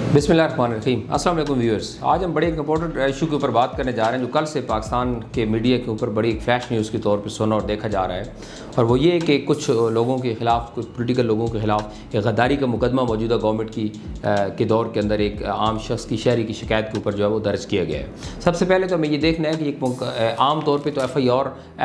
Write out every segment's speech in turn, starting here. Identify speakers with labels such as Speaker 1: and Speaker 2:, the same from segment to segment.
Speaker 1: बिस्मिल्लाहिर्रहमानिर्रहीम। अस्सलाम वालेकुम व्यूअर्स। आज हम बड़े एक इंपॉर्टेंट इशू के ऊपर बात करने जा रहे हैं जो कल से पाकिस्तान के मीडिया के ऊपर बड़ी एक फ्लैश न्यूज़ के तौर पर सुना और देखा जा रहा है, और वो ये है कि कुछ लोगों के ख़िलाफ़, कुछ पोलिटिकल लोगों के ख़िलाफ़ एक गद्दारी का मुकदमा मौजूदा गवर्नमेंट की के दौर के अंदर एक आम शख्स की शहरी की शिकायत के ऊपर जो है वो दर्ज किया गया है। सबसे पहले तो हमें ये देखना है कि एक आम तौर पर तो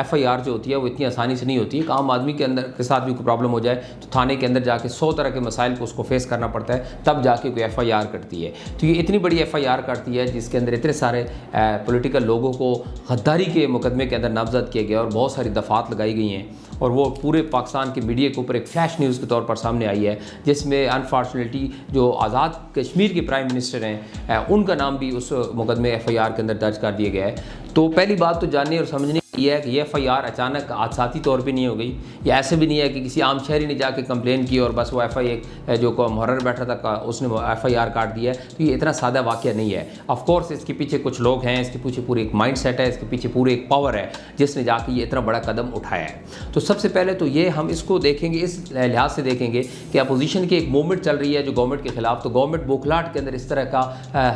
Speaker 1: FIR जो होती है वो इतनी आसानी से नहीं होती है। एक आम आदमी के अंदर के साथ भी कोई प्रॉब्लम हो जाए तो थाने के अंदर जाके 100 तरह के मसाइल को उसको फेस करना पड़ता है, तब जाके कोई FIR कटती है। तो ये इतनी बड़ी FIR करती है जिसके अंदर इतने सारे पॉलिटिकल लोगों को गद्दारी के मुकदमे के अंदर नामजद किया गया और बहुत सारी दफ़ात लगाई गई हैं, और वो पूरे पाकिस्तान के मीडिया के ऊपर एक फ्लैश न्यूज़ के तौर पर सामने आई है, जिसमें अनफॉर्चुनेटली जो आज़ाद कश्मीर के प्राइम मिनिस्टर हैं उनका नाम भी उस मुकदमे FIR के अंदर दर्ज कर दिया गया है। तो पहली बात तो जानने और समझने ये है कि ये FIR अचानक हादसाती तौर पे नहीं हो गई, या ऐसे भी नहीं है कि किसी आम शहरी ने जाके कंप्लेन की और बस वो FIR जो मुहर्रर बैठा था उसने FIR काट दिया है। तो ये इतना सादा वाक़या नहीं है। ऑफ कोर्स इसके पीछे कुछ लोग हैं, इसके पीछे पूरे एक माइंड सेट है, इसके पीछे पूरे एक पावर है जिसने जाके ये इतना बड़ा कदम उठाया है। तो सबसे पहले तो ये हम इसको देखेंगे, इस लिहाज से देखेंगे कि अपोजिशन की एक मूवमेंट चल रही है जो गवर्नमेंट के ख़िलाफ़, तो गवर्नमेंट बौखलाहट के अंदर इस तरह का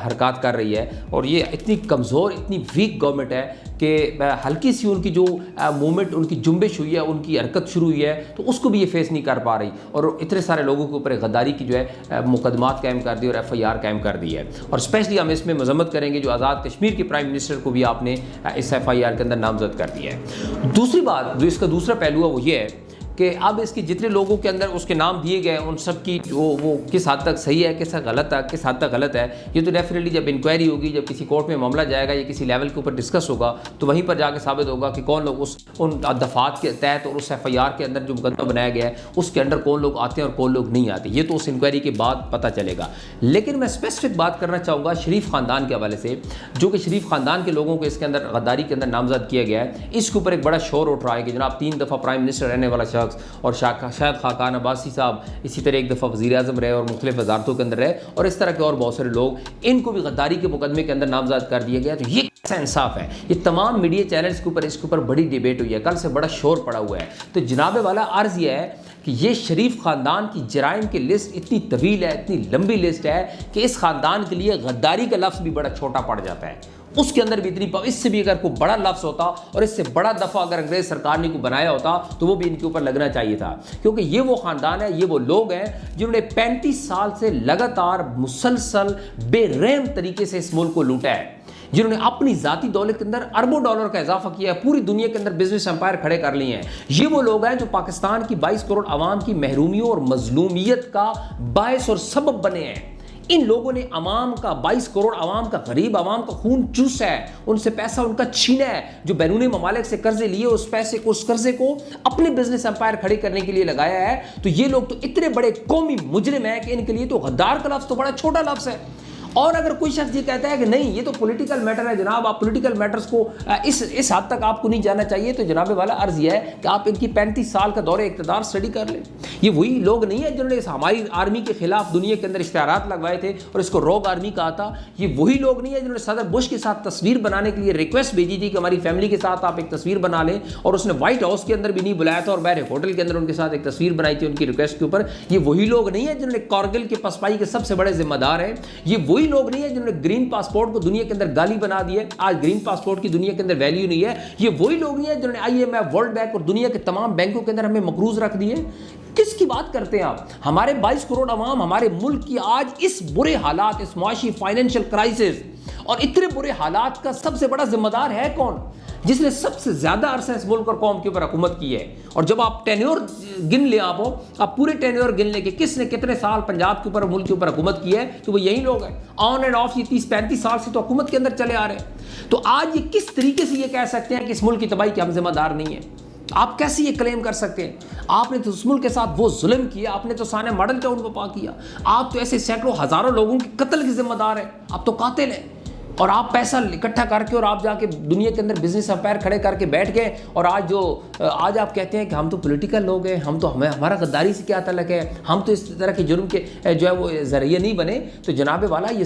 Speaker 1: हरकत कर रही है, और ये इतनी कमज़ोर, इतनी वीक गवर्नमेंट है कि हल्की सी उनकी जो मूवमेंट, उनकी जुम्बिश हुई है, उनकी हरकत शुरू हुई है, तो उसको भी ये फेस नहीं कर पा रही, और इतने सारे लोगों के ऊपर गद्दारी की जो है मुकदमात कायम कर दी और FIR कायम कर दी है। और स्पेशली हम इसमें मजम्मत करेंगे जो आज़ाद कश्मीर के प्राइम मिनिस्टर को भी आपने इस FIR के अंदर नामजद कर दिया है। दूसरी बात जो इसका दूसरा पहलू है वो ये है कि अब इसके जितने लोगों के अंदर उसके नाम दिए गए उन सब की वो किस हद तक सही है, किस हद तक गलत है, ये तो डेफिनेटली जब इंक्वायरी होगी, जब किसी कोर्ट में मामला जाएगा या किसी लेवल के ऊपर डिस्कस होगा, तो वहीं पर जाके साबित होगा कि कौन लोग उन दफ़ात के तहत और उस FIR के अंदर जो मुकदमा बनाया गया है उसके अंदर कौन लोग आते हैं और कौन लोग नहीं आते। ये तो उस इंक्वायरी के बाद पता चलेगा। लेकिन मैं स्पेसिफिक बात करना चाहूँगा शरीफ ख़ानदान के हवाले से, जो कि शरीफ ख़ानदान के लोगों को इसके अंदर गद्दारी के अंदर नामजद किया गया है। इसके ऊपर एक बड़ा शोर उठ रहा है कि जनाब 3 दफ़ा प्राइम मिनिस्टर रहने वाला शख्स और शायद खाकान अब्बासी साहब इसी तरह एक दफ़ा वज़ीर आज़म रहे और मुख्तलिफ वजारतों के अंदर रहे, और इस तरह के और बहुत सारे लोग, इनको भी गद्दारी के मुकदमे के अंदर नामजद कर दिया गया। तो ये कैसा इंसाफ है? ये तमाम मीडिया चैनल्स के ऊपर इसके ऊपर बड़ी डिबेट हुई है, कल से बड़ा शोर पड़ा हुआ है। तो जनाब वाला अर्ज़ यह है कि ये शरीफ ख़ानदान की जराइम की लिस्ट इतनी तवील है, इतनी लंबी लिस्ट है कि इस ख़ानदान के लिए गद्दारी का लफ्ज़ भी बड़ा छोटा पड़ जाता है। उसके अंदर भी इतनी, इससे भी अगर कोई बड़ा लफ्ज़ होता और इससे बड़ा दफ़ा अगर अंग्रेज़ सरकार ने को बनाया होता तो वो भी इनके ऊपर लगना चाहिए था, क्योंकि ये वो ख़ानदान है, ये वो लोग हैं जिन्होंने 35 साल से लगातार मुसलसल बेरहम तरीके से इस मुल्क को लूटा है, जिन्होंने अपनी ज़ाती दौलत के अंदर अरबों डॉलर का इजाफा किया है, पूरी दुनिया के अंदर बिजनेस एम्पायर खड़े कर लिए हैं। ये वो लोग हैं जो पाकिस्तान की 22 करोड़ आवाम की महरूमियों और मजलूमियत का बायस और सबब बने हैं। इन लोगों ने अवाम का, 22 करोड़ अवाम का, गरीब अवाम का खून चूसा है, उनसे पैसा उनका छीना है, जो बैरूनी ममालिक से कर्जे लिए उस पैसे को, उस कर्जे को अपने बिजनेस एम्पायर खड़े करने के लिए लगाया है। तो ये लोग तो इतने बड़े कौमी मुजरिम हैं कि इनके लिए तो गद्दार का लफ्ज़ तो बड़ा छोटा लफ्ज़ है। और अगर कोई शख्स ये कहता है कि नहीं ये तो पॉलिटिकल मैटर है, जनाब आप पॉलिटिकल मैटर्स को इस हद तक आपको नहीं जाना चाहिए, तो जनाब वाला अर्ज़ यह है कि आप इनकी 35 साल का दौरे इक़्तिदार स्टडी कर लें। ये वही लोग नहीं है जिन्होंने हमारी आर्मी के खिलाफ दुनिया के अंदर इश्तिहारात लगवाए थे और इसको रोग आर्मी कहा था। ये वही लोग नहीं है जिन्होंने सदर बुश के साथ तस्वीर बनाने के लिए रिक्वेस्ट भेजी थी कि हमारी फैमिली के साथ आप एक तस्वीर बना लें, और उसने व्हाइट हाउस के अंदर भी नहीं बुलाया था और बाहर होटल के अंदर उनके साथ एक तस्वीर बनाई थी उनकी रिक्वेस्ट के ऊपर। ये वही लोग नहीं है जिन्होंने कारगिल के पसपाई के सबसे बड़े जिम्मेदार हैं। ये वही लोग नहीं है जिन्होंने ग्रीन पासपोर्ट को दुनिया के अंदर गाली बना दी है, आज ग्रीन पासपोर्ट की दुनिया के अंदर वैल्यू नहीं है। ये वही लोग नहीं है जिन्होंने IMF, वर्ल्ड बैंक और दुनिया के तमाम बैंकों के अंदर हमें मकरूज रख दिए। किसकी बात करते हैं आप? हमारे 22 करोड़ अवाम, हमारे मुल्क की आज इस बुरे हालात, इस मुआशी फाइनेंशियल क्राइसिस और इतने बुरे हालात का सबसे बड़ा जिम्मेदार है कौन? जिसने सबसे ज्यादा अरसा इस मुल्क और कौम के ऊपर हुकूमत की है। और जब आप टेन्योर गिन ले, आप पूरे टेन्योर गिन ले कि किसने कितने साल पंजाब के ऊपर, मुल्क के ऊपर हुकूमत की है, तो वो यही लोग हैं। ऑन एंड ऑफ ये 30-35 साल से तो हुकूमत के अंदर चले आ रहे हैं। तो आज ये किस तरीके से ये कह सकते हैं कि इस मुल्क की तबाही के हम जिम्मेदार नहीं है? आप कैसे ये क्लेम कर सकते हैं? आपने तो उस मुल्क के साथ वो जुल्म किया, आपने तो सारे मॉडल टाउन को पा किया, आप तो ऐसे सैकड़ों हजारों लोगों के कत्ल के जिम्मेदार हैं, आप तो कातिल हैं। और आप पैसा इकट्ठा करके और आप जाके दुनिया के अंदर बिजनेस एम्पायर खड़े करके बैठ गए, और आज आप कहते हैं कि हम तो पॉलिटिकल लोग हैं, हमारा गद्दारी से क्या तल्लुक़ है, हम तो इस तरह के जुर्म के जो है वो ज़रिए नहीं बने। तो जनाब वाला ये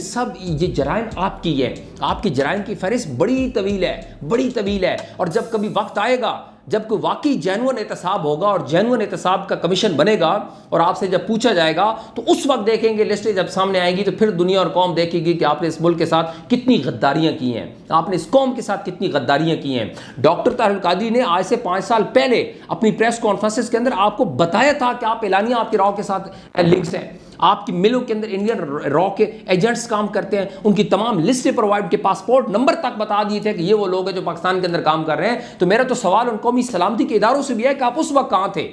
Speaker 1: जराइम आपकी है, आपकी जराइम की फहरिस्त बड़ी तवील है, बड़ी तवील है। और जब कभी वक्त आएगा जब कोई वाकई जेन्युइन एहतसाब होगा और जेन्युइन एहतसाब का कमीशन बनेगा और आपसे जब पूछा जाएगा तो उस वक्त देखेंगे, लिस्टें जब सामने आएगी तो फिर दुनिया और कौम देखेगी कि आपने इस मुल्क के साथ कितनी गद्दारियां की हैं, आपने इस कौम के साथ कितनी गद्दारियां की हैं। डॉक्टर ताहिर कादरी ने आज से 5 साल पहले अपनी प्रेस कॉन्फ्रेंसेस के अंदर आपको बताया था कि आप एलानिया आपके रॉ के साथ लिंक्स हैं, आपकी मिलों के अंदर इंडियन रॉ के एजेंट्स काम करते हैं, उनकी तमाम लिस्टें प्रोवाइड के पासपोर्ट नंबर तक बता दिए थे कि ये वो लोग हैं जो पाकिस्तान के अंदर काम कर रहे हैं। तो मेरा तो सवाल उन कौमी सलामती के इदारों से भी है कि आप उस वक्त कहाँ थे,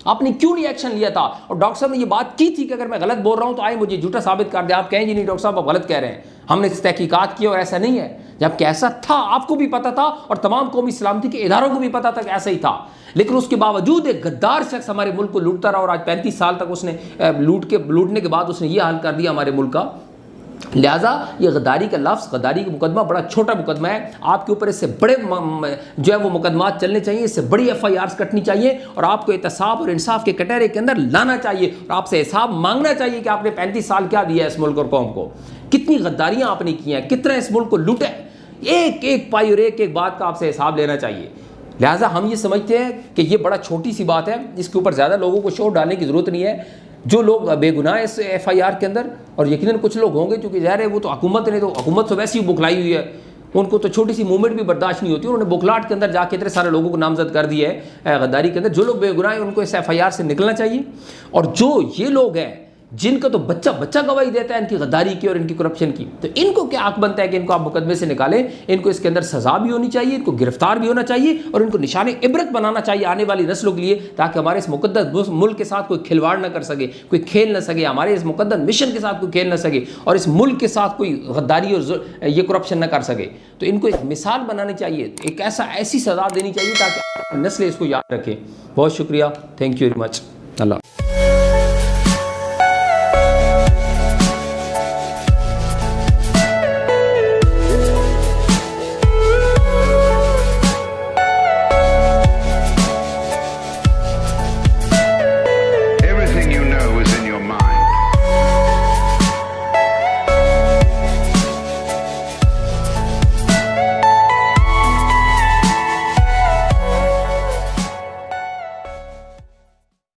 Speaker 1: आपने क्यों नहीं एक्शन लिया था। और डॉक्टर साहब ने ये बात की थी कि अगर मैं गलत बोल रहा हूं तो आए मुझे झूठा साबित कर दे। आप कहें जी नहीं डॉक्टर साहब आप गलत कह रहे हैं, हमने तहकीकात की और ऐसा नहीं है। जबकि ऐसा था, आपको भी पता था और तमाम कौमी सलामती के इदारों को भी पता था कि ऐसा ही था, लेकिन उसके बावजूद एक गद्दार शख्स हमारे मुल्क को लूटता रहा और आज 35 साल तक उसने लूटने के बाद उसने ये हाल कर दिया हमारे मुल्क का। लिहाजा ये गद्दारी का लफ्ज़, गद्दारी का मुकदमा बड़ा छोटा मुकदमा है। आपके ऊपर इससे बड़े जो है वो मुकदमात चलने चाहिए, इससे बड़ी FIRs कटनी चाहिए और आपको एहतसाब और इंसाफ के कटहरे के अंदर लाना चाहिए और आपसे हिसाब मांगना चाहिए कि आपने 35 साल क्या दिया है इस मुल्क और कौम को, कितनी गद्दारियाँ आपने की हैं, कितना इस मुल्क को लूटा है। एक एक पाई और एक एक बात का आपसे हिसाब लेना चाहिए। लिहाजा हम ये समझते हैं कि ये बड़ा छोटी सी बात है, इसके ऊपर ज़्यादा लोगों को शोर डालने की ज़रूरत नहीं है। जो लोग बेगुनाह इस FIR के अंदर, और यकीनन कुछ लोग होंगे क्योंकि ज़ाहिर है वो तो हुकूमत ने, तो हुकूमत तो वैसे ही बुखलाई हुई है, उनको तो छोटी सी मूवमेंट भी बर्दाश्त नहीं होती। उन्होंने बुखलाट के अंदर जाके इतने सारे लोगों को नामजद कर दिया है गद्दारी के अंदर। जो लोग बेगुनाह हैं उनको इस FIR से निकलना चाहिए। और जो ये लोग हैं जिनका तो बच्चा बच्चा गवाही देता है इनकी गद्दारी की और इनकी करप्शन की, तो इनको क्या हक बनता है कि इनको आप मुकदमे से निकालें। इनको इसके अंदर सजा भी होनी चाहिए, इनको गिरफ्तार भी होना चाहिए और इनको निशाने इबरत बनाना चाहिए आने वाली नस्लों के लिए, ताकि हमारे इस मुकद्दस मुल्क के साथ कोई खिलवाड़ ना कर सके, कोई खेल ना सके, हमारे इस मुकद्दस मिशन के साथ कोई खेल ना सके और इस मुल्क के साथ कोई गद्दारी और ये करप्शन ना कर सके। तो इनको एक मिसाल बनानी चाहिए, एक ऐसी सजा देनी चाहिए ताकि नस्लें इसको याद रखें। बहुत शुक्रिया, thank you very much. Allah.